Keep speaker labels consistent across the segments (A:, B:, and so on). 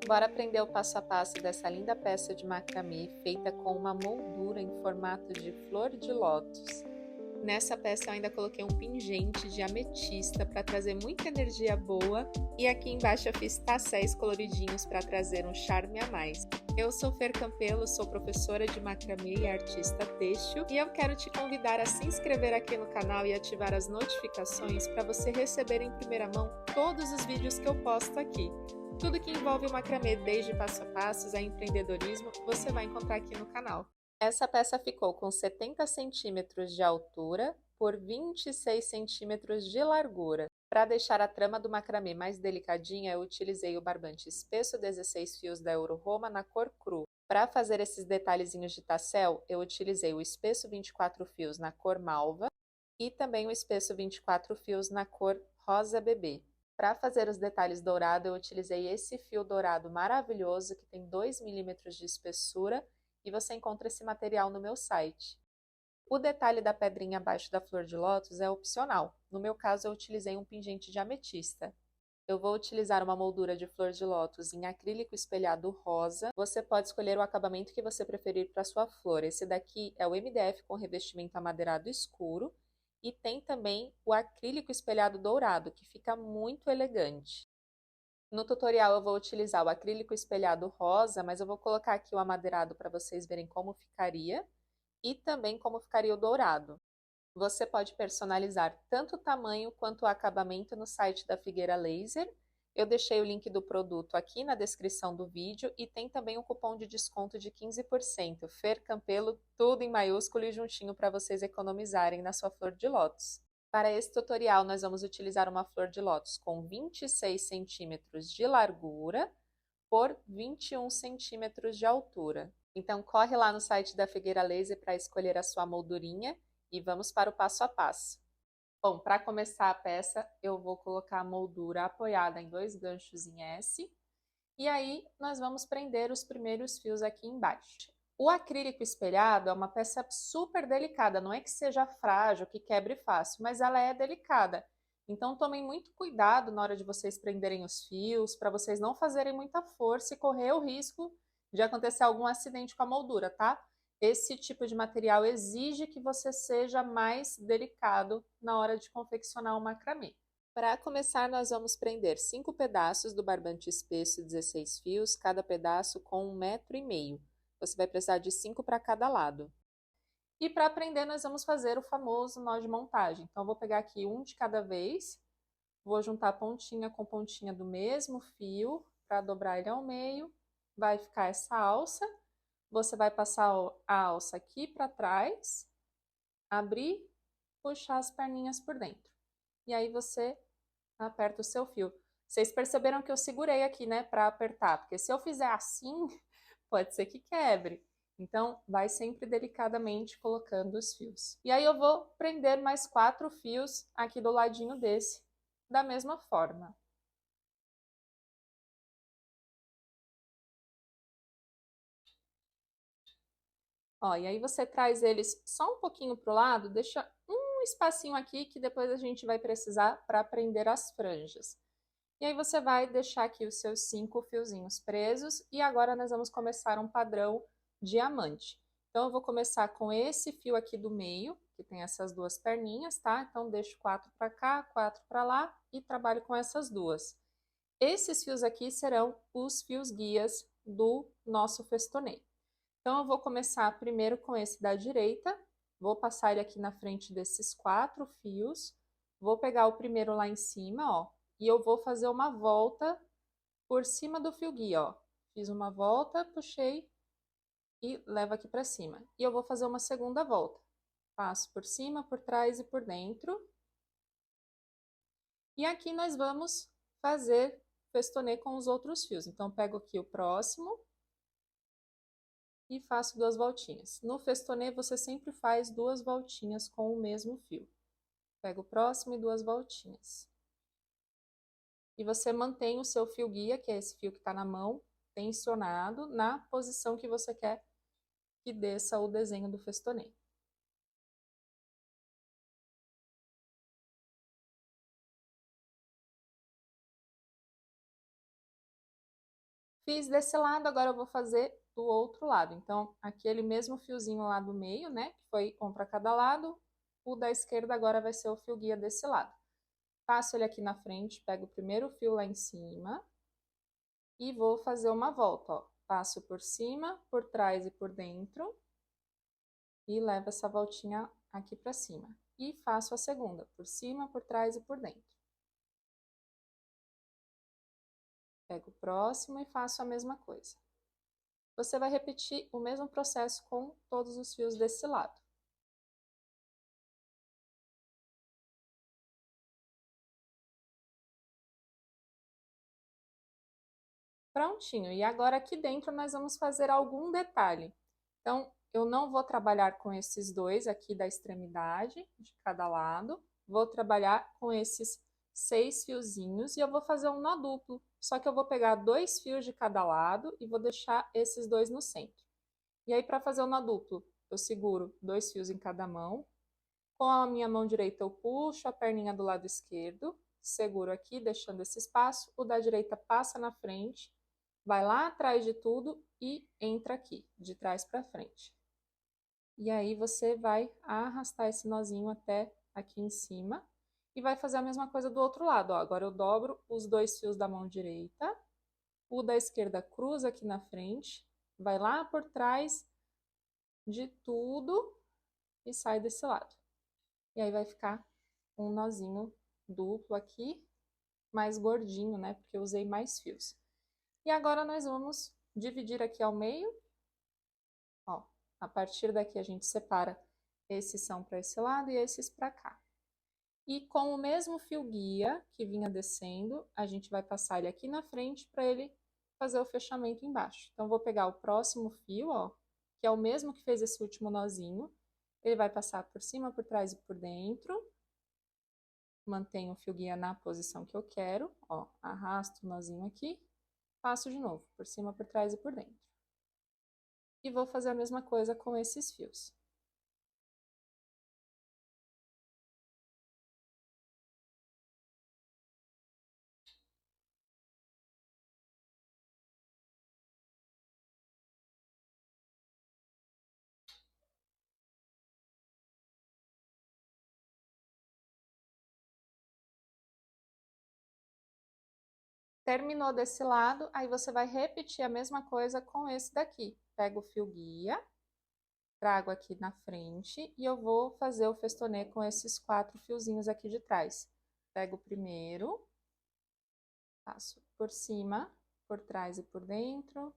A: Bora aprender o passo a passo dessa linda peça de macramê feita com uma moldura em formato de flor de lótus. Nessa peça eu ainda coloquei um pingente de ametista para trazer muita energia boa e aqui embaixo eu fiz tassés coloridinhos para trazer um charme a mais. Eu sou Fer Campelo, sou professora de macramê e artista têxtil e eu quero te convidar a se inscrever aqui no canal e ativar as notificações para você receber em primeira mão todos os vídeos que eu posto aqui. Tudo que envolve o macramê, desde passo a passos a empreendedorismo, você vai encontrar aqui no canal. Essa peça ficou com 70 centímetros de altura por 26 centímetros de largura. Para deixar a trama do macramê mais delicadinha, eu utilizei o barbante espesso 16 fios da Euro Roma na cor cru. Para fazer esses detalhezinhos de tassel, eu utilizei o espesso 24 fios na cor malva e também o espesso 24 fios na cor rosa bebê. Para fazer os detalhes dourados, eu utilizei esse fio dourado maravilhoso que tem 2 milímetros de espessura e você encontra esse material no meu site. O detalhe da pedrinha abaixo da flor de lótus é opcional. No meu caso, eu utilizei um pingente de ametista. Eu vou utilizar uma moldura de flor de lótus em acrílico espelhado rosa. Você pode escolher o acabamento que você preferir para sua flor. Esse daqui é o MDF com revestimento amadeirado escuro e tem também o acrílico espelhado dourado, que fica muito elegante. No tutorial eu vou utilizar o acrílico espelhado rosa, mas eu vou colocar aqui o amadeirado para vocês verem como ficaria e também como ficaria o dourado. Você pode personalizar tanto o tamanho quanto o acabamento no site da Figueira Laser. Eu deixei o link do produto aqui na descrição do vídeo e tem também um cupom de desconto de 15%, Fer Campelo, tudo em maiúsculo e juntinho para vocês economizarem na sua flor de lótus. Para esse tutorial, nós vamos utilizar uma flor de lótus com 26 centímetros de largura por 21 centímetros de altura. Então, corre lá no site da Figueira Laser para escolher a sua moldurinha e vamos para o passo a passo. Bom, para começar a peça, eu vou colocar a moldura apoiada em 2 ganchos em S e aí nós vamos prender os primeiros fios aqui embaixo. O acrílico espelhado é uma peça super delicada, não é que seja frágil, que quebre fácil, mas ela é delicada. Então tomem muito cuidado na hora de vocês prenderem os fios, para vocês não fazerem muita força e correr o risco de acontecer algum acidente com a moldura, tá? Esse tipo de material exige que você seja mais delicado na hora de confeccionar o macramê. Para começar, nós vamos prender 5 pedaços do barbante espesso 16 fios, cada pedaço com 1,5 m. Você vai precisar de 5 para cada lado. E para prender, nós vamos fazer o famoso nó de montagem. Então, eu vou pegar aqui um de cada vez, vou juntar pontinha com pontinha do mesmo fio para dobrar ele ao meio. Vai ficar essa alça. Você vai passar a alça aqui para trás, abrir, puxar as perninhas por dentro. E aí você aperta o seu fio. Vocês perceberam que eu segurei aqui, né, para apertar, porque se eu fizer assim, pode ser que quebre. Então, vai sempre delicadamente colocando os fios. E aí eu vou prender mais 4 fios aqui do ladinho desse, da mesma forma. Ó, e aí você traz eles só um pouquinho pro lado, deixa um espacinho aqui que depois a gente vai precisar para prender as franjas. E aí você vai deixar aqui os seus 5 fiozinhos presos e agora nós vamos começar um padrão diamante. Então eu vou começar com esse fio aqui do meio, que tem essas duas perninhas, tá? Então deixo 4 para cá, 4 para lá e trabalho com essas duas. Esses fios aqui serão os fios guias do nosso festonê. Então eu vou começar primeiro com esse da direita, vou passar ele aqui na frente desses 4 fios, vou pegar o primeiro lá em cima, ó, e eu vou fazer uma volta por cima do fio guia, ó. Fiz uma volta, puxei e levo aqui para cima. E eu vou fazer uma segunda volta. Passo por cima, por trás e por dentro. E aqui nós vamos fazer festonê com os outros fios. Então, pego aqui o próximo e faço 2 voltinhas. No festonê, você sempre faz 2 voltinhas com o mesmo fio. Pego o próximo e 2 voltinhas. E você mantém o seu fio guia, que é esse fio que está na mão, tensionado na posição que você quer que desça o desenho do festonê. Fiz desse lado, agora eu vou fazer do outro lado. Então, aquele mesmo fiozinho lá do meio, né, que foi um para cada lado, o da esquerda agora vai ser o fio guia desse lado. Passo ele aqui na frente, pego o primeiro fio lá em cima e vou fazer uma volta, ó. Passo por cima, por trás e por dentro e levo essa voltinha aqui para cima. E faço a segunda, por cima, por trás e por dentro. Pego o próximo e faço a mesma coisa. Você vai repetir o mesmo processo com todos os fios desse lado. Prontinho. E agora aqui dentro nós vamos fazer algum detalhe. Então, eu não vou trabalhar com esses dois aqui da extremidade, de cada lado. Vou trabalhar com esses 6 fiozinhos e eu vou fazer um nó duplo. Só que eu vou pegar 2 fios de cada lado e vou deixar esses dois no centro. E aí, para fazer o nó duplo, eu seguro 2 fios em cada mão. Com a minha mão direita, eu puxo a perninha do lado esquerdo, seguro aqui, deixando esse espaço. O da direita passa na frente, vai lá atrás de tudo e entra aqui, de trás para frente. E aí você vai arrastar esse nozinho até aqui em cima e vai fazer a mesma coisa do outro lado, ó. Agora eu dobro os 2 fios da mão direita, o da esquerda cruza aqui na frente, vai lá por trás de tudo e sai desse lado. E aí vai ficar um nozinho duplo aqui, mais gordinho, né? Porque eu usei mais fios. E agora nós vamos dividir aqui ao meio. Ó, a partir daqui a gente separa esses são para esse lado e esses para cá. E com o mesmo fio guia que vinha descendo, a gente vai passar ele aqui na frente para ele fazer o fechamento embaixo. Então, vou pegar o próximo fio, ó, que é o mesmo que fez esse último nozinho. Ele vai passar por cima, por trás e por dentro. Mantenho o fio guia na posição que eu quero, ó, arrasto o nozinho aqui, passo de novo, por cima, por trás e por dentro. E vou fazer a mesma coisa com esses fios. Terminou desse lado, aí você vai repetir a mesma coisa com esse daqui. Pego o fio guia, trago aqui na frente e eu vou fazer o festonê com esses 4 fiozinhos aqui de trás. Pego o primeiro, passo por cima, por trás e por dentro,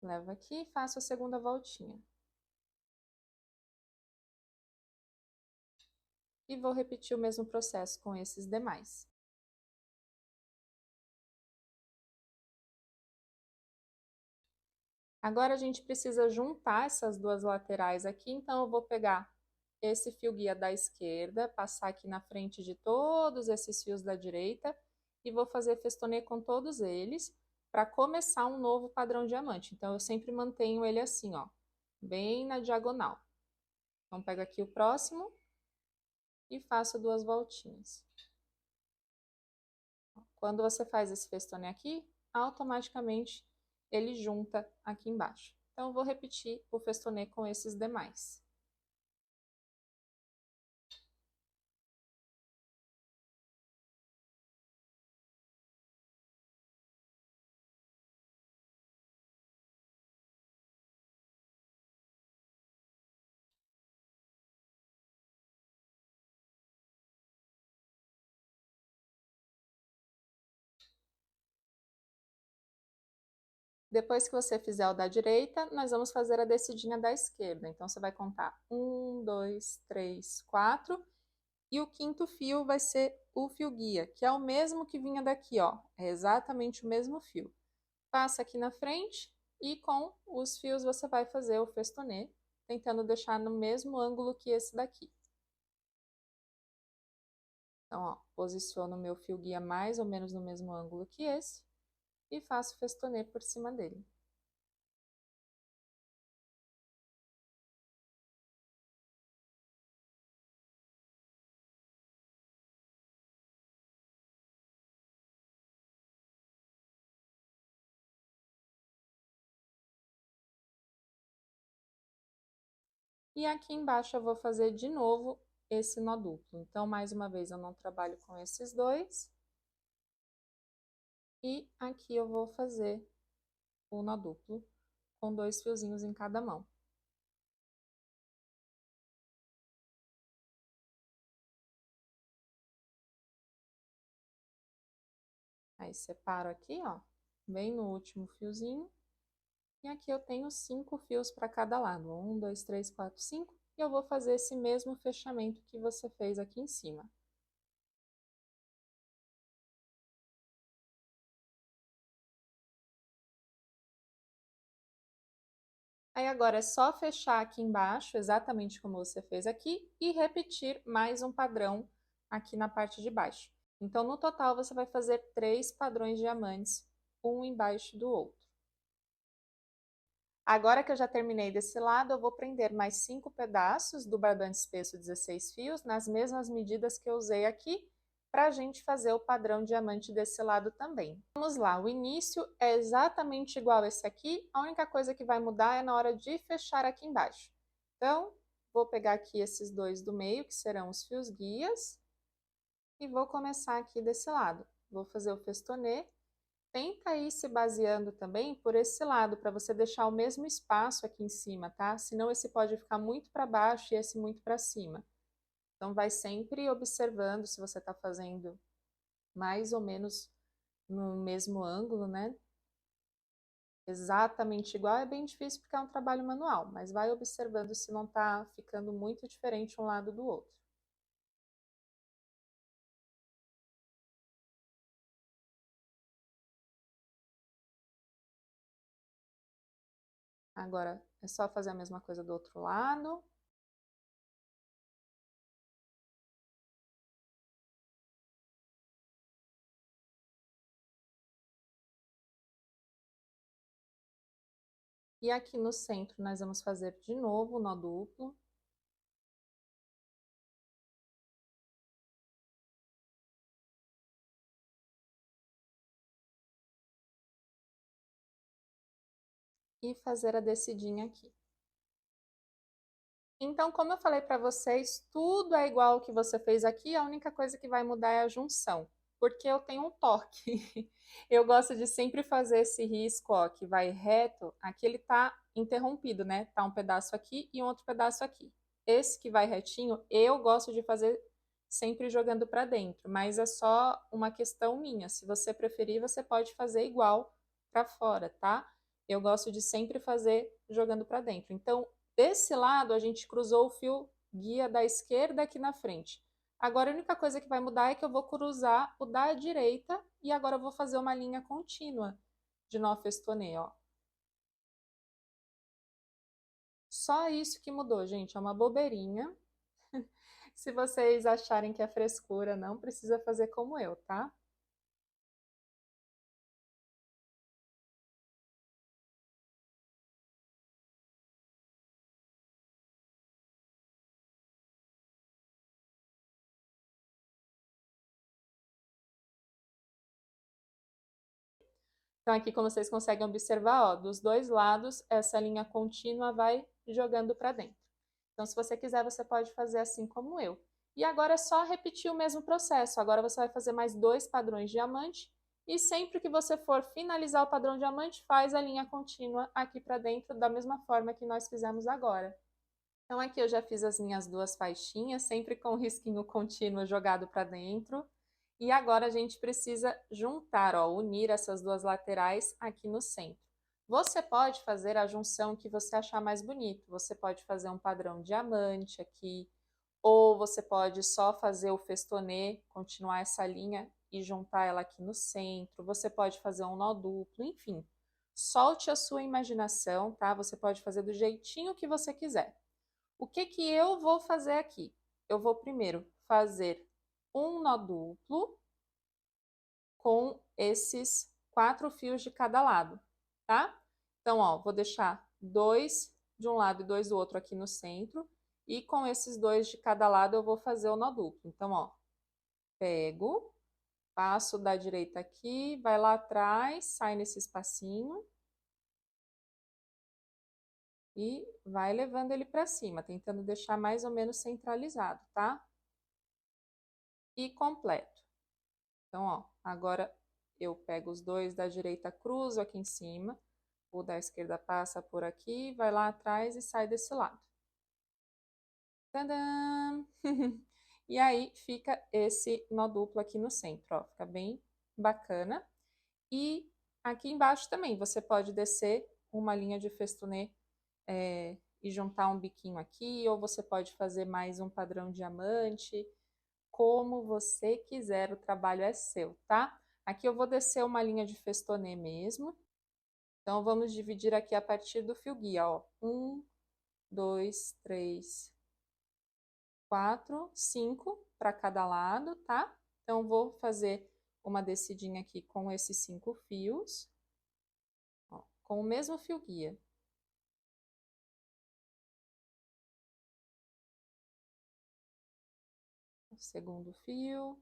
A: levo aqui e faço a segunda voltinha. E vou repetir o mesmo processo com esses demais. Agora a gente precisa juntar essas duas laterais aqui, então eu vou pegar esse fio guia da esquerda, passar aqui na frente de todos esses fios da direita e vou fazer festonê com todos eles para começar um novo padrão diamante. Então eu sempre mantenho ele assim, ó, bem na diagonal. Então pego aqui o próximo e faço 2 voltinhas. Quando você faz esse festonê aqui, automaticamente ele junta aqui embaixo. Então, eu vou repetir o festonê com esses demais. Depois que você fizer o da direita, nós vamos fazer a descidinha da esquerda. Então, você vai contar 1, 2, 3, 4. E o quinto fio vai ser o fio guia, que é o mesmo que vinha daqui, ó. É exatamente o mesmo fio. Passa aqui na frente e com os fios você vai fazer o festonê, tentando deixar no mesmo ângulo que esse daqui. Então, ó, posiciono o meu fio guia mais ou menos no mesmo ângulo que esse e faço festonê por cima dele. E aqui embaixo eu vou fazer de novo esse nó duplo. Então, mais uma vez, eu não trabalho com esses dois. E aqui eu vou fazer o nó duplo com 2 fiozinhos em cada mão. Aí, separo aqui, ó, bem no último fiozinho. E aqui eu tenho 5 fios para cada lado. 1, 2, 3, 4, 5. E eu vou fazer esse mesmo fechamento que você fez aqui em cima. Aí agora é só fechar aqui embaixo, exatamente como você fez aqui, e repetir mais um padrão aqui na parte de baixo. Então, no total, você vai fazer 3 padrões diamantes, um embaixo do outro. Agora que eu já terminei desse lado, eu vou prender mais 5 pedaços do barbante espesso 16 fios, nas mesmas medidas que eu usei aqui, para a gente fazer o padrão diamante desse lado também. Vamos lá, o início é exatamente igual esse aqui, a única coisa que vai mudar é na hora de fechar aqui embaixo. Então, vou pegar aqui esses dois do meio, que serão os fios guias, e vou começar aqui desse lado. Vou fazer o festonê. Tenta ir se baseando também por esse lado, para você deixar o mesmo espaço aqui em cima, tá? Senão esse pode ficar muito para baixo e esse muito para cima. Então, vai sempre observando se você está fazendo mais ou menos no mesmo ângulo, né? Exatamente igual é bem difícil porque é um trabalho manual, mas vai observando se não está ficando muito diferente um lado do outro. Agora, é só fazer a mesma coisa do outro lado. E aqui no centro, nós vamos fazer de novo o nó duplo. E fazer a descidinha aqui. Então, como eu falei para vocês, tudo é igual ao que você fez aqui, a única coisa que vai mudar é a junção, porque eu tenho um toque. Eu gosto de sempre fazer esse risco, ó, que vai reto, aqui ele tá interrompido, né? Tá um pedaço aqui e um outro pedaço aqui. Esse que vai retinho, eu gosto de fazer sempre jogando para dentro, mas é só uma questão minha. Se você preferir, você pode fazer igual para fora, tá? Eu gosto de sempre fazer jogando para dentro. Então, desse lado, a gente cruzou o fio guia da esquerda aqui na frente. Agora, a única coisa que vai mudar é que eu vou cruzar o da direita e agora eu vou fazer uma linha contínua de nó festonê, ó. Só isso que mudou, gente, é uma bobeirinha. Se vocês acharem que é frescura, não precisa fazer como eu, tá? Então, aqui, como vocês conseguem observar, ó, dos dois lados, essa linha contínua vai jogando para dentro. Então, se você quiser, você pode fazer assim como eu. E agora é só repetir o mesmo processo. Agora você vai fazer mais 2 padrões diamante e sempre que você for finalizar o padrão diamante, faz a linha contínua aqui para dentro da mesma forma que nós fizemos agora. Então, aqui eu já fiz as minhas 2 faixinhas, sempre com o risquinho contínuo jogado para dentro. E agora a gente precisa juntar, ó, unir essas 2 laterais aqui no centro. Você pode fazer a junção que você achar mais bonito. Você pode fazer um padrão diamante aqui, ou você pode só fazer o festonê, continuar essa linha e juntar ela aqui no centro. Você pode fazer um nó duplo, enfim. Solte a sua imaginação, tá? Você pode fazer do jeitinho que você quiser. O que que eu vou fazer aqui? Eu vou primeiro fazer um nó duplo com esses 4 fios de cada lado, tá? Então, ó, vou deixar 2 de um lado e 2 do outro aqui no centro, e com esses 2 de cada lado eu vou fazer o nó duplo. Então, ó, pego, passo da direita aqui, vai lá atrás, sai nesse espacinho, e vai levando ele para cima, tentando deixar mais ou menos centralizado, tá? E completo. Então, ó, agora eu pego os dois da direita, cruzo aqui em cima, o da esquerda passa por aqui, vai lá atrás e sai desse lado. Tadã! E aí fica esse nó duplo aqui no centro, ó, fica bem bacana. E aqui embaixo também você pode descer uma linha de festonê e juntar um biquinho aqui, ou você pode fazer mais um padrão diamante, como você quiser, o trabalho é seu, tá? Aqui eu vou descer uma linha de festonê mesmo. Então, vamos dividir aqui a partir do fio guia, ó. 1, 2, 3, 4, 5 para cada lado, tá? Então, vou fazer uma descidinha aqui com esses 5 fios, ó, com o mesmo fio guia. O segundo fio.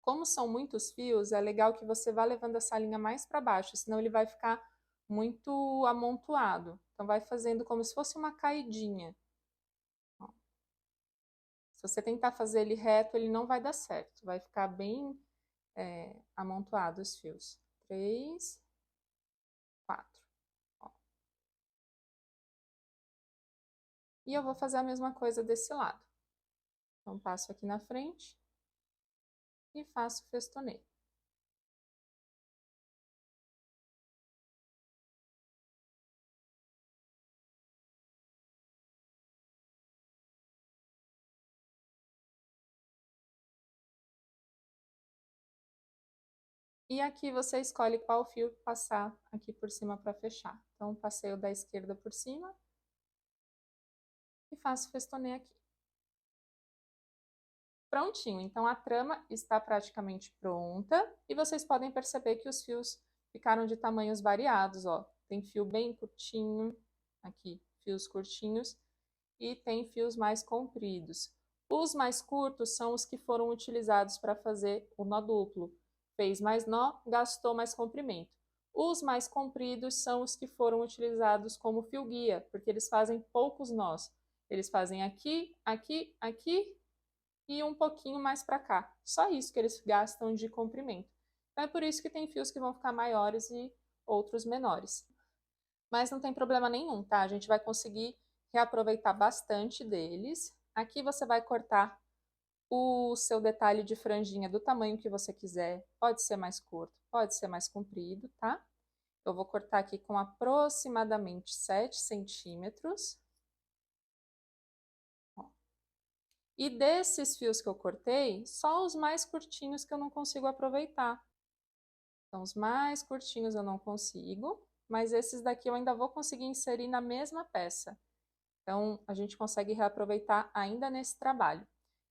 A: Como são muitos fios, é legal que você vá levando essa linha mais para baixo, senão ele vai ficar muito amontoado. Então, vai fazendo como se fosse uma caidinha. Ó. Se você tentar fazer ele reto, ele não vai dar certo. Vai ficar bem amontoado os fios. 3, 4. Ó. E eu vou fazer a mesma coisa desse lado. Então, passo aqui na frente e faço festonê. E aqui você escolhe qual fio passar aqui por cima para fechar. Então, passei o da esquerda por cima e faço festonê aqui. Prontinho, então a trama está praticamente pronta e vocês podem perceber que os fios ficaram de tamanhos variados, ó. Tem fio bem curtinho, aqui, fios curtinhos, e tem fios mais compridos. Os mais curtos são os que foram utilizados para fazer o nó duplo. Fez mais nó, gastou mais comprimento. Os mais compridos são os que foram utilizados como fio guia, porque eles fazem poucos nós. Eles fazem aqui, aqui, aqui e um pouquinho mais para cá. Só isso que eles gastam de comprimento. Então é por isso que tem fios que vão ficar maiores e outros menores. Mas não tem problema nenhum, tá? A gente vai conseguir reaproveitar bastante deles. Aqui você vai cortar o seu detalhe de franjinha do tamanho que você quiser. Pode ser mais curto, pode ser mais comprido, tá? Eu vou cortar aqui com aproximadamente 7 centímetros. E desses fios que eu cortei, só os mais curtinhos que eu não consigo aproveitar. Então, os mais curtinhos eu não consigo, mas esses daqui eu ainda vou conseguir inserir na mesma peça. Então, a gente consegue reaproveitar ainda nesse trabalho.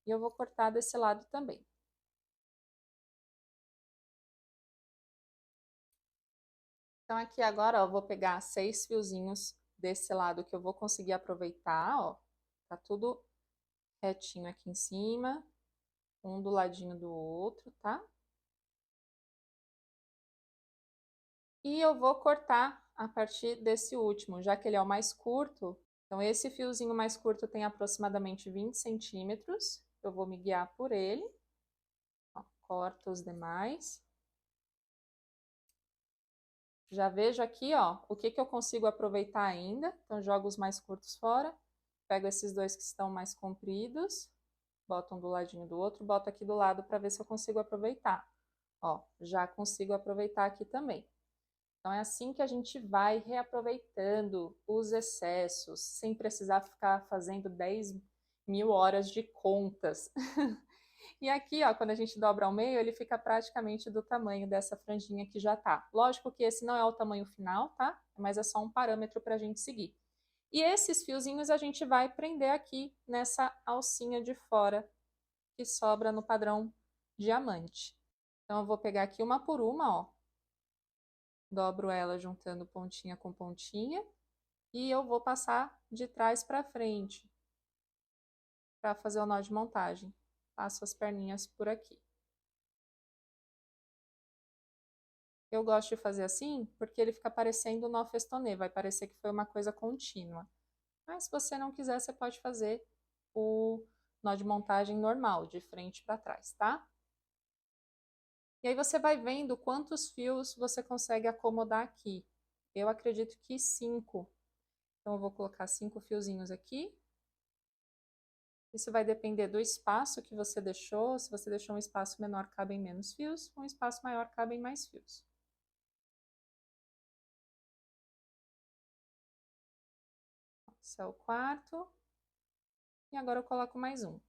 A: E eu vou cortar desse lado também. Então, aqui agora, ó, eu vou pegar 6 fiozinhos desse lado que eu vou conseguir aproveitar, ó. Tá tudo retinho aqui em cima, um do ladinho do outro, tá? E eu vou cortar a partir desse último, já que ele é o mais curto. Então, esse fiozinho mais curto tem aproximadamente 20 centímetros. Eu vou me guiar por ele. Ó, corto os demais. Já vejo aqui, ó, o que eu consigo aproveitar ainda. Então, jogo os mais curtos fora. Pego esses dois que estão mais compridos. Boto um do ladinho do outro. Boto aqui do lado para ver se eu consigo aproveitar. Ó, já consigo aproveitar aqui também. Então, é assim que a gente vai reaproveitando os excessos, sem precisar ficar fazendo 10.000 horas de contas. E aqui, ó, quando a gente dobra ao meio, ele fica praticamente do tamanho dessa franjinha que já tá. Lógico que esse não é o tamanho final, tá? Mas é só um parâmetro para a gente seguir. E esses fiozinhos a gente vai prender aqui nessa alcinha de fora que sobra no padrão diamante. Então, eu vou pegar aqui uma por uma, ó. Dobro ela juntando pontinha com pontinha e eu vou passar de trás para frente para fazer o nó de montagem. Passo as perninhas por aqui. Eu gosto de fazer assim porque ele fica parecendo nó festonê, vai parecer que foi uma coisa contínua. Mas se você não quiser, você pode fazer o nó de montagem normal, de frente para trás, tá? E aí você vai vendo quantos fios você consegue acomodar aqui. Eu acredito que 5. Então, eu vou colocar 5 fiozinhos aqui. Isso vai depender do espaço que você deixou. Se você deixou um espaço menor, cabem menos fios. Um espaço maior, cabem mais fios. Esse é o quarto. E agora eu coloco mais um.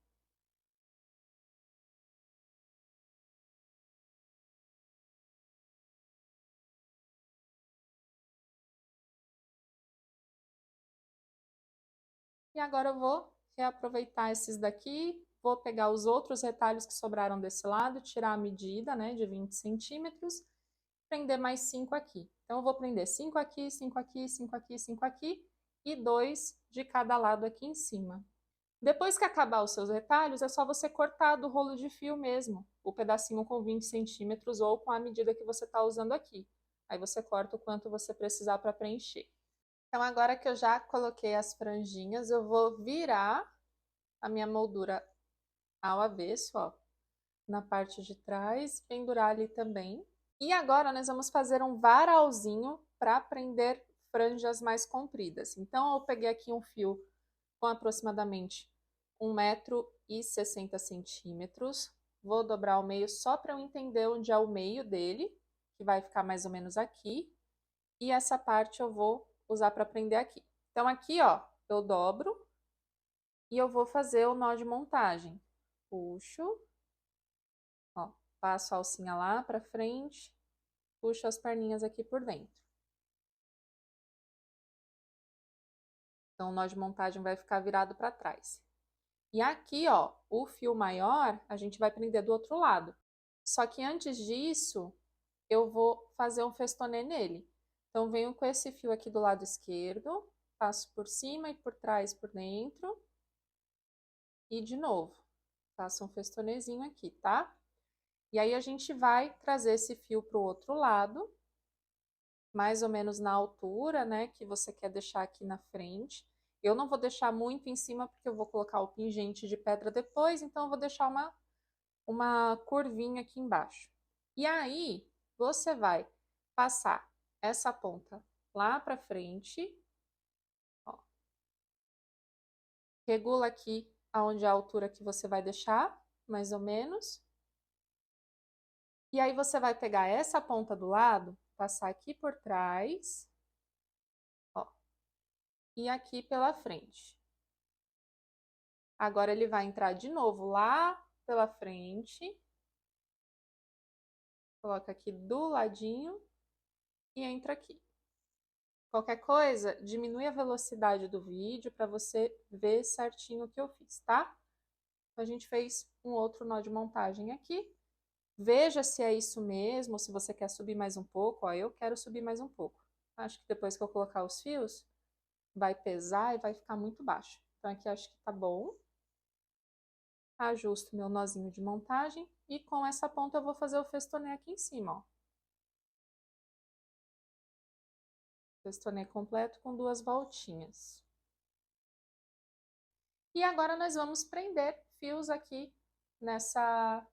A: E agora eu vou reaproveitar esses daqui. Vou pegar os outros retalhos que sobraram desse lado, tirar a medida, né, de 20 centímetros. Prender mais 5 aqui. Então, eu vou prender 5 aqui, 5 aqui, 5 aqui, 5 aqui e 2 de cada lado aqui em cima. Depois que acabar os seus retalhos, é só você cortar do rolo de fio mesmo, o pedacinho com 20 centímetros ou com a medida que você está usando aqui. Aí você corta o quanto você precisar para preencher. Então, agora que eu já coloquei as franjinhas, eu vou virar a minha moldura ao avesso, ó, na parte de trás, pendurar ali também. E agora nós vamos fazer um varalzinho para prender franjas mais compridas. Então, eu peguei aqui um fio com aproximadamente 1,60 m. Vou dobrar ao meio só para eu entender onde é o meio dele, que vai ficar mais ou menos aqui. E essa parte eu vou usar para prender aqui. Então, aqui, ó, eu dobro e eu vou fazer o nó de montagem. Puxo, ó, passo a alcinha lá para frente, puxo as perninhas aqui por dentro. Então, o nó de montagem vai ficar virado para trás. E aqui, ó, o fio maior, a gente vai prender do outro lado. Só que antes disso, eu vou fazer um festonê nele. Então, venho com esse fio aqui do lado esquerdo, passo por cima e por trás, por dentro. E de novo, faço um festonezinho aqui, tá? E aí, a gente vai trazer esse fio pro outro lado, mais ou menos na altura, né, que você quer deixar aqui na frente. Eu não vou deixar muito em cima, porque eu vou colocar o pingente de pedra depois, então eu vou deixar uma curvinha aqui embaixo. E aí, você vai passar essa ponta lá pra frente, ó. Regula aqui aonde é a altura que você vai deixar, mais ou menos. E aí, você vai pegar essa ponta do lado, passar aqui por trás, ó, e aqui pela frente. Agora, ele vai entrar de novo lá pela frente. Coloca aqui do ladinho e entra aqui. Qualquer coisa, diminui a velocidade do vídeo para você ver certinho o que eu fiz, tá? Então, a gente fez um outro nó de montagem aqui. Veja se é isso mesmo, se você quer subir mais um pouco. Ó, eu quero subir mais um pouco. Acho que depois que eu colocar os fios, vai pesar e vai ficar muito baixo. Então, aqui acho que tá bom. Ajusto meu nozinho de montagem e com essa ponta eu vou fazer o festonê aqui em cima, ó. Festonê completo com 2 voltinhas. E agora nós vamos prender fios aqui nessa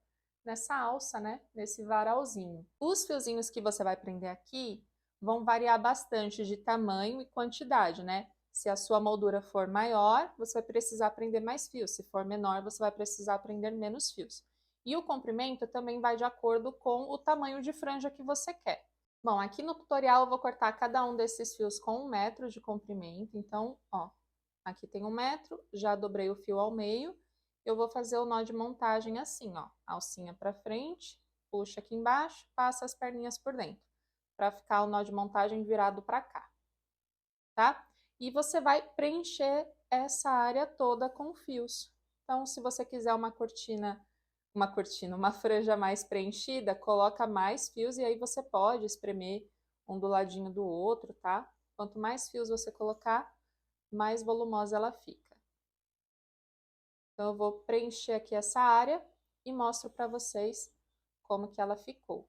A: alça, né? Nesse varalzinho. Os fiozinhos que você vai prender aqui vão variar bastante de tamanho e quantidade, né? Se a sua moldura for maior, você vai precisar prender mais fios. Se for menor, você vai precisar prender menos fios. E o comprimento também vai de acordo com o tamanho de franja que você quer. Bom, aqui no tutorial eu vou cortar cada um desses fios com 1 metro de comprimento. Então, ó, aqui tem 1 metro, já dobrei o fio ao meio. Eu vou fazer o nó de montagem assim, ó, alcinha para frente, puxa aqui embaixo, passa as perninhas por dentro, para ficar o nó de montagem virado para cá, tá? E você vai preencher essa área toda com fios. Então, se você quiser uma franja mais preenchida, coloca mais fios e aí você pode espremer um do ladinho do outro, tá? Quanto mais fios você colocar, mais volumosa ela fica. Então, eu vou preencher aqui essa área e mostro para vocês como que ela ficou.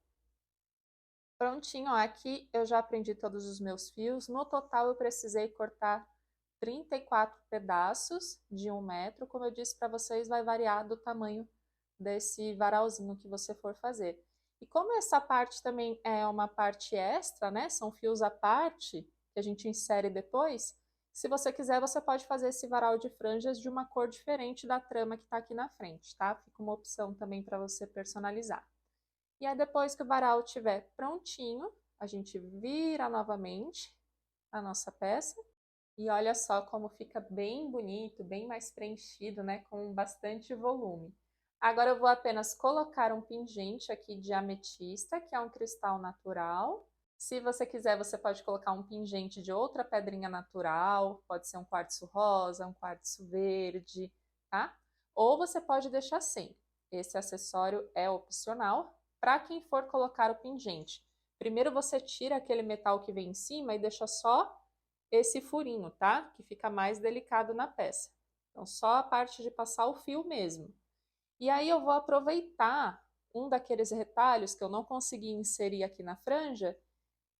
A: Prontinho, ó, aqui eu já prendi todos os meus fios. No total eu precisei cortar 34 pedaços de 1 metro. Como eu disse para vocês, vai variar do tamanho desse varalzinho que você for fazer. E como essa parte também é uma parte extra, né? São fios à parte que a gente insere depois. Se você quiser, você pode fazer esse varal de franjas de uma cor diferente da trama que está aqui na frente, tá? Fica uma opção também para você personalizar. E aí, depois que o varal estiver prontinho, a gente vira novamente a nossa peça. E olha só como fica bem bonito, bem mais preenchido, né? Com bastante volume. Agora eu vou apenas colocar um pingente aqui de ametista, que é um cristal natural. Se você quiser, você pode colocar um pingente de outra pedrinha natural, pode ser um quartzo rosa, um quartzo verde, tá? Ou você pode deixar sem. Esse acessório é opcional para quem for colocar o pingente. Primeiro você tira aquele metal que vem em cima e deixa só esse furinho, tá? Que fica mais delicado na peça. Então, só a parte de passar o fio mesmo. E aí eu vou aproveitar um daqueles retalhos que eu não consegui inserir aqui na franja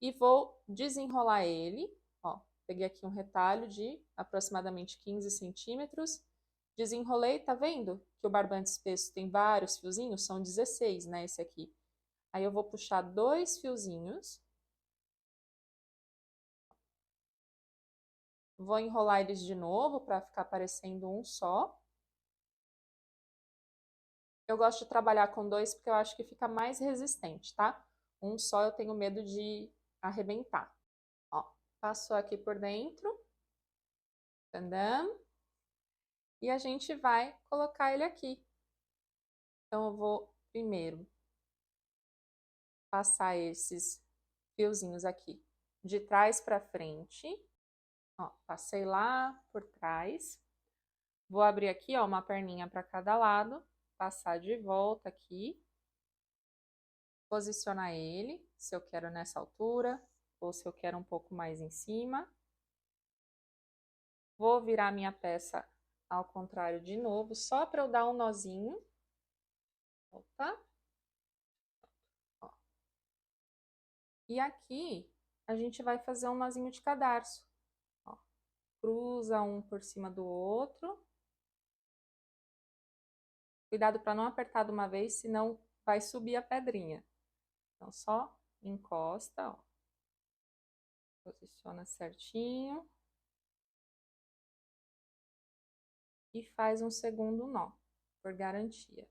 A: e vou desenrolar ele. Ó, peguei aqui um retalho de aproximadamente 15 centímetros. Desenrolei, tá vendo? Que o barbante espesso tem vários fiozinhos, são 16, né, esse aqui. Aí eu vou puxar 2 fiozinhos. Vou enrolar eles de novo para ficar parecendo um só. Eu gosto de trabalhar com 2 porque eu acho que fica mais resistente, tá? Um só eu tenho medo de arrebentar. Ó, passou aqui por dentro. Tandam. E a gente vai colocar ele aqui. Então, eu vou primeiro passar esses fiozinhos aqui de trás para frente. Ó, passei lá por trás. Vou abrir aqui, ó, uma perninha para cada lado, passar de volta aqui, posicionar ele, se eu quero nessa altura ou se eu quero um pouco mais em cima. Vou virar minha peça ao contrário de novo, só para eu dar um nozinho. Opa. Ó. E aqui a gente vai fazer um nozinho de cadarço. Ó. Cruza um por cima do outro. Cuidado para não apertar de uma vez, senão vai subir a pedrinha. Então, só encosta, ó. Posiciona certinho. E faz um segundo nó, por garantia.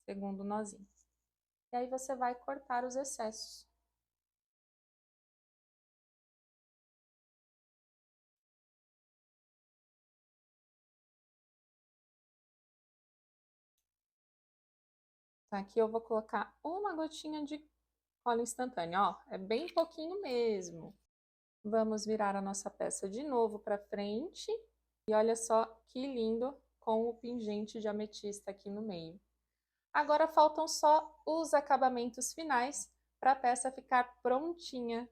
A: Segundo nozinho. E aí você vai cortar os excessos. Então, aqui eu vou colocar uma gotinha de cola instantânea, ó, é bem pouquinho mesmo. Vamos virar a nossa peça de novo para frente. E olha só que lindo com o pingente de ametista aqui no meio. Agora faltam só os acabamentos finais para a peça ficar prontinha.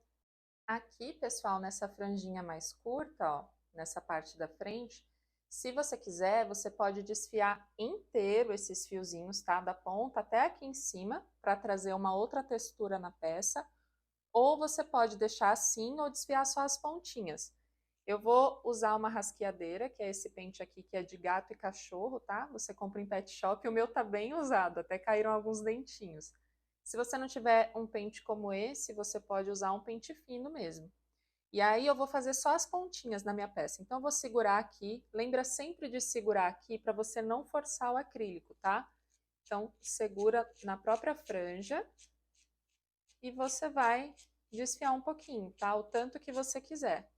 A: Aqui, pessoal, nessa franjinha mais curta, ó, nessa parte da frente, se você quiser, você pode desfiar inteiro esses fiozinhos, tá? Da ponta até aqui em cima, para trazer uma outra textura na peça. Ou você pode deixar assim ou desfiar só as pontinhas. Eu vou usar uma rasqueadeira, que é esse pente aqui, que é de gato e cachorro, tá? Você compra em pet shop, o meu tá bem usado, até caíram alguns dentinhos. Se você não tiver um pente como esse, você pode usar um pente fino mesmo. E aí eu vou fazer só as pontinhas na minha peça. Então eu vou segurar aqui, lembra sempre de segurar aqui para você não forçar o acrílico, tá? Então segura na própria franja e você vai desfiar um pouquinho, tá? O tanto que você quiser.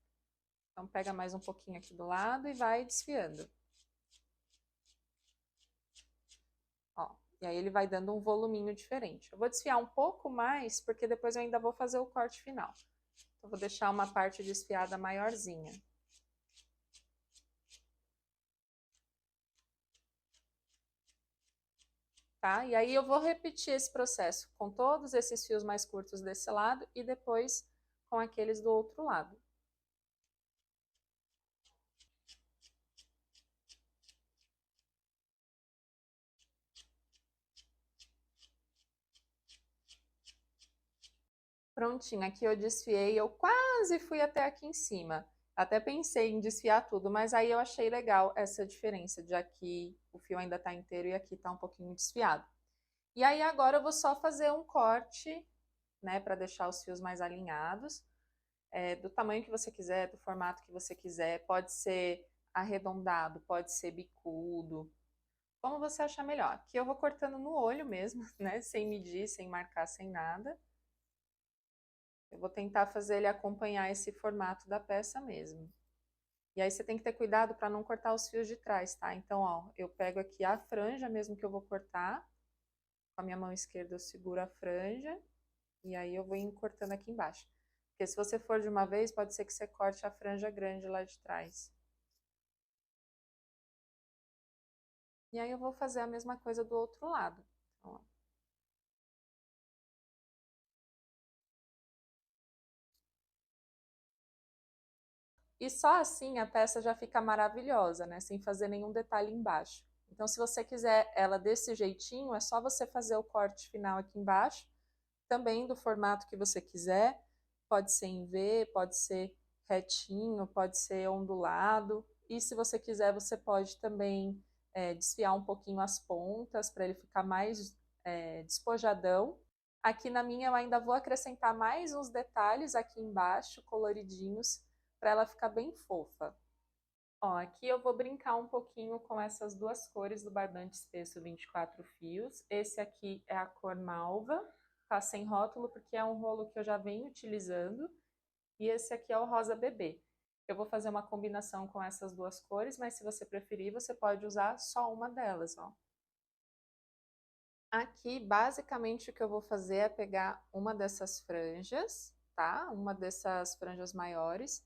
A: Então pega mais um pouquinho aqui do lado e vai desfiando. Ó, e aí ele vai dando um voluminho diferente. Eu vou desfiar um pouco mais, porque depois eu ainda vou fazer o corte final. Então vou deixar uma parte desfiada maiorzinha. Tá? E aí eu vou repetir esse processo com todos esses fios mais curtos desse lado e depois com aqueles do outro lado. Prontinho, aqui eu desfiei, eu quase fui até aqui em cima. Até pensei em desfiar tudo, mas aí eu achei legal essa diferença de aqui o fio ainda tá inteiro e aqui tá um pouquinho desfiado. E aí agora eu vou só fazer um corte, né, para deixar os fios mais alinhados, do tamanho que você quiser, do formato que você quiser. Pode ser arredondado, pode ser bicudo, como você achar melhor. Aqui eu vou cortando no olho mesmo, né, sem medir, sem marcar, sem nada. Eu vou tentar fazer ele acompanhar esse formato da peça mesmo. E aí você tem que ter cuidado para não cortar os fios de trás, tá? Então, ó, eu pego aqui a franja mesmo que eu vou cortar. Com a minha mão esquerda eu seguro a franja. E aí eu vou cortando aqui embaixo. Porque se você for de uma vez, pode ser que você corte a franja grande lá de trás. E aí eu vou fazer a mesma coisa do outro lado. Então, ó. E só assim a peça já fica maravilhosa, né? Sem fazer nenhum detalhe embaixo. Então, se você quiser ela desse jeitinho, é só você fazer o corte final aqui embaixo, também do formato que você quiser. Pode ser em V, pode ser retinho, pode ser ondulado. E se você quiser, você pode também desfiar um pouquinho as pontas para ele ficar mais despojadão. Aqui na minha eu ainda vou acrescentar mais uns detalhes aqui embaixo, coloridinhos, para ela ficar bem fofa. Ó, aqui eu vou brincar um pouquinho com essas duas cores do barbante espesso 24 fios. Esse aqui é a cor malva, tá sem rótulo porque é um rolo que eu já venho utilizando. E esse aqui é o rosa bebê. Eu vou fazer uma combinação com essas duas cores, mas se você preferir, você pode usar só uma delas, ó. Aqui, basicamente, o que eu vou fazer é pegar uma dessas franjas, tá? Uma dessas franjas maiores,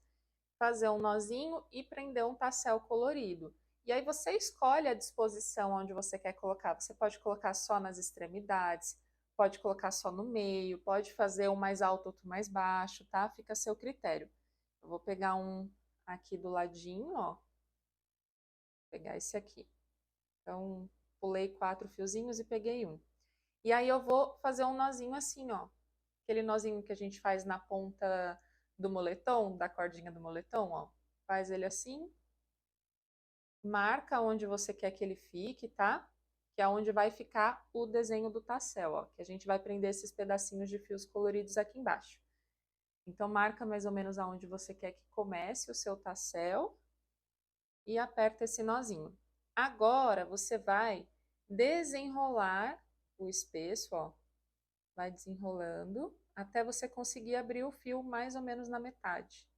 A: fazer um nozinho e prender um tassel colorido. E aí você escolhe a disposição onde você quer colocar. Você pode colocar só nas extremidades, pode colocar só no meio, pode fazer um mais alto, outro mais baixo, tá? Fica a seu critério. Eu vou pegar um aqui do ladinho, ó. Vou pegar esse aqui. Então, pulei 4 fiozinhos e peguei um. E aí eu vou fazer um nozinho assim, ó. Aquele nozinho que a gente faz na ponta do moletom, da cordinha do moletom, ó. Faz ele assim, marca onde você quer que ele fique, tá? Que é onde vai ficar o desenho do tassel, ó. Que a gente vai prender esses pedacinhos de fios coloridos aqui embaixo. Então, marca mais ou menos aonde você quer que comece o seu tassel e aperta esse nozinho. Agora, você vai desenrolar o espesso, ó. Vai desenrolando até você conseguir abrir o fio mais ou menos na metade.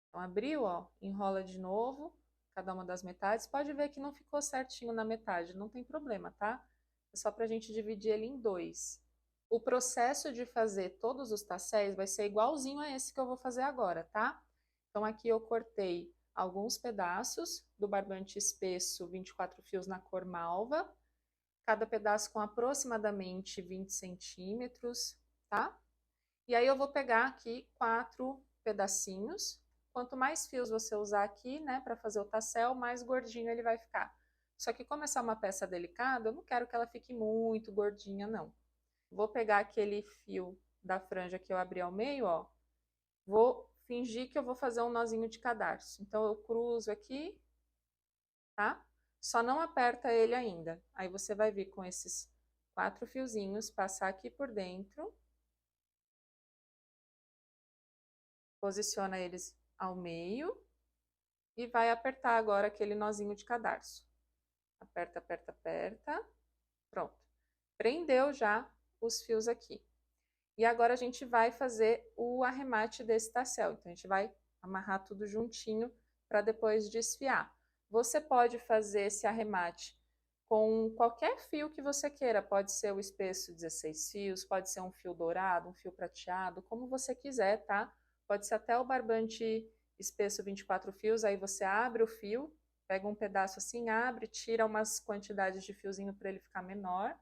A: Então, abriu, ó, enrola de novo, cada uma das metades. Pode ver que não ficou certinho na metade, não tem problema, tá? É só pra gente dividir ele em dois. O processo de fazer todos os tasséis vai ser igualzinho a esse que eu vou fazer agora, tá? Então, aqui eu cortei alguns pedaços do barbante espesso 24 fios na cor malva, cada pedaço com aproximadamente 20 centímetros, tá? E aí eu vou pegar aqui 4 pedacinhos. Quanto mais fios você usar aqui, né, para fazer o tassel, mais gordinho ele vai ficar. Só que como essa é uma peça delicada, eu não quero que ela fique muito gordinha, não. Vou pegar aquele fio da franja que eu abri ao meio, ó. Vou fingir que eu vou fazer um nozinho de cadarço. Então, eu cruzo aqui, tá? Só não aperta ele ainda. Aí você vai vir com esses 4 fiozinhos, passar aqui por dentro. Posiciona eles ao meio e vai apertar agora aquele nozinho de cadarço. Aperta, aperta, aperta. Pronto. Prendeu já os fios aqui. E agora a gente vai fazer o arremate desse tassel. Então, a gente vai amarrar tudo juntinho para depois desfiar. Você pode fazer esse arremate com qualquer fio que você queira. Pode ser o espesso 16 fios, pode ser um fio dourado, um fio prateado, como você quiser, tá? Pode ser até o barbante espesso 24 fios, aí você abre o fio, pega um pedaço assim, abre, tira umas quantidades de fiozinho para ele ficar menor.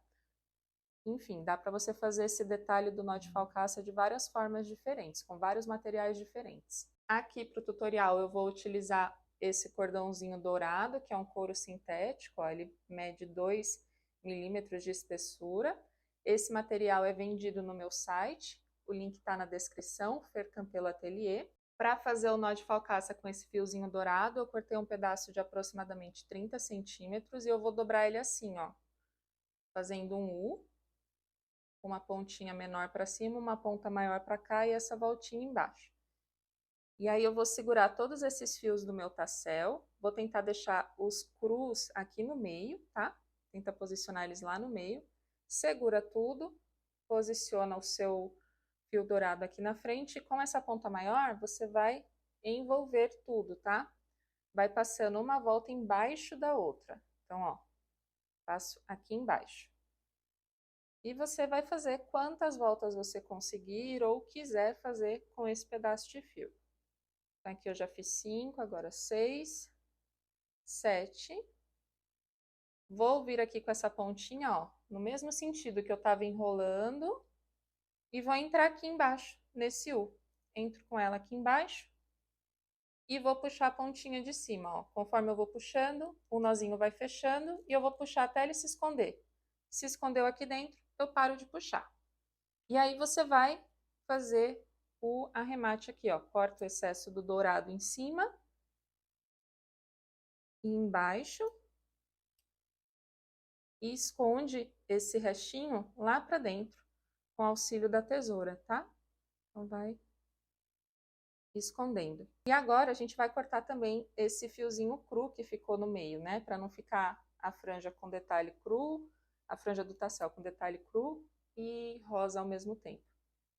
A: Enfim, dá para você fazer esse detalhe do nó de falcaça de várias formas diferentes, com vários materiais diferentes. Aqui para o tutorial eu vou utilizar esse cordãozinho dourado, que é um couro sintético, ó, ele mede 2 milímetros de espessura. Esse material é vendido no meu site, o link tá na descrição, Fer Campelo Atelier. Para fazer o nó de falcaça com esse fiozinho dourado, eu cortei um pedaço de aproximadamente 30 centímetros e eu vou dobrar ele assim, ó, fazendo um U, uma pontinha menor para cima, uma ponta maior para cá e essa voltinha embaixo. E aí eu vou segurar todos esses fios do meu tassel, vou tentar deixar os crus aqui no meio, tá? Tenta posicionar eles lá no meio, segura tudo, posiciona o seu fio dourado aqui na frente e com essa ponta maior você vai envolver tudo, tá? Vai passando uma volta embaixo da outra. Então, ó, passo aqui embaixo. E você vai fazer quantas voltas você conseguir ou quiser fazer com esse pedaço de fio. Então, aqui eu já fiz 5, agora 6, 7. Vou vir aqui com essa pontinha, ó, no mesmo sentido que eu tava enrolando, e vou entrar aqui embaixo, nesse U. Entro com ela aqui embaixo e vou puxar a pontinha de cima, ó. Conforme eu vou puxando, o nozinho vai fechando e eu vou puxar até ele se esconder. Se escondeu aqui dentro, eu paro de puxar. E aí você vai fazer o arremate aqui, ó. Corta o excesso do dourado em cima e embaixo e esconde esse restinho lá pra dentro com auxílio da tesoura, tá? Então vai escondendo. E agora a gente vai cortar também esse fiozinho cru que ficou no meio, né? Para não ficar a franja com detalhe cru, a franja do tassel com detalhe cru e rosa ao mesmo tempo.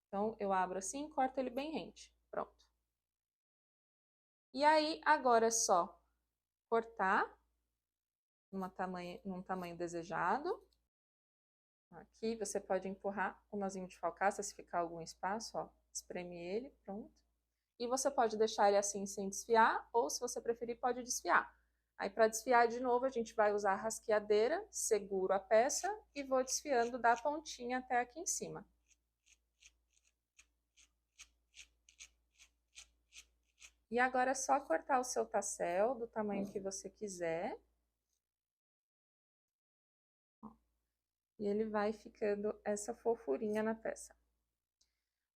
A: Então eu abro assim e corto ele bem rente. Pronto. E aí agora é só cortar num tamanho desejado. Aqui você pode empurrar o nozinho de falcaça se ficar algum espaço, ó. Espreme ele, pronto. E você pode deixar ele assim sem desfiar, ou se você preferir, pode desfiar. Aí para desfiar de novo, a gente vai usar a rasqueadeira, seguro a peça e vou desfiando da pontinha até aqui em cima. E agora é só cortar o seu tassel do tamanho que você quiser. E ele vai ficando essa fofurinha na peça.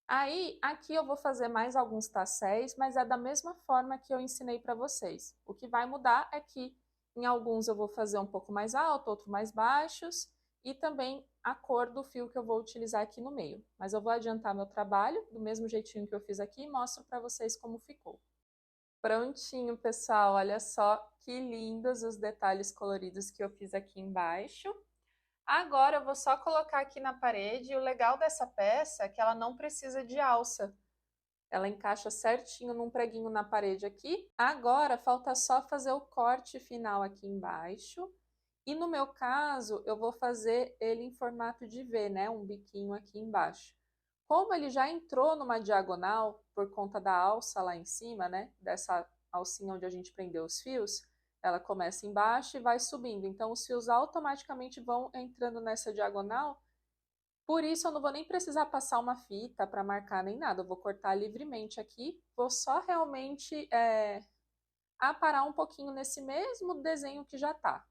A: Aí, aqui eu vou fazer mais alguns tasséis, mas é da mesma forma que eu ensinei para vocês. O que vai mudar é que em alguns eu vou fazer um pouco mais alto, outros mais baixos, e também a cor do fio que eu vou utilizar aqui no meio. Mas eu vou adiantar meu trabalho, do mesmo jeitinho que eu fiz aqui, e mostro para vocês como ficou. Prontinho, pessoal, olha só que lindos os detalhes coloridos que eu fiz aqui embaixo. Agora eu vou só colocar aqui na parede, e o legal dessa peça é que ela não precisa de alça. Ela encaixa certinho num preguinho na parede aqui. Agora falta só fazer o corte final aqui embaixo. E no meu caso, eu vou fazer ele em formato de V, né? Um biquinho aqui embaixo. Como ele já entrou numa diagonal, por conta da alça lá em cima, né? Dessa alcinha onde a gente prendeu os fios, ela começa embaixo e vai subindo. Então, os fios automaticamente vão entrando nessa diagonal. Por isso, eu não vou nem precisar passar uma fita para marcar nem nada. Eu vou cortar livremente aqui. Vou só realmente aparar um pouquinho nesse mesmo desenho que já tá.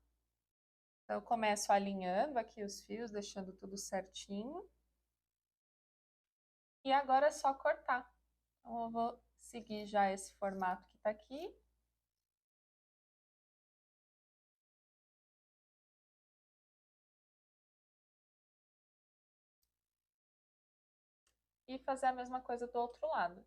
A: Então, eu começo alinhando aqui os fios, deixando tudo certinho. E agora é só cortar. Então, eu vou seguir já esse formato que tá aqui. E fazer a mesma coisa do outro lado.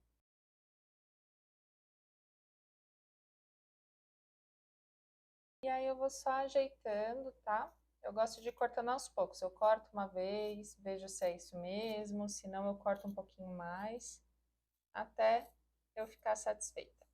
A: E aí eu vou só ajeitando, tá? Eu gosto de ir cortando aos poucos. Eu corto uma vez, vejo se é isso mesmo, se não eu corto um pouquinho mais, até eu ficar satisfeita.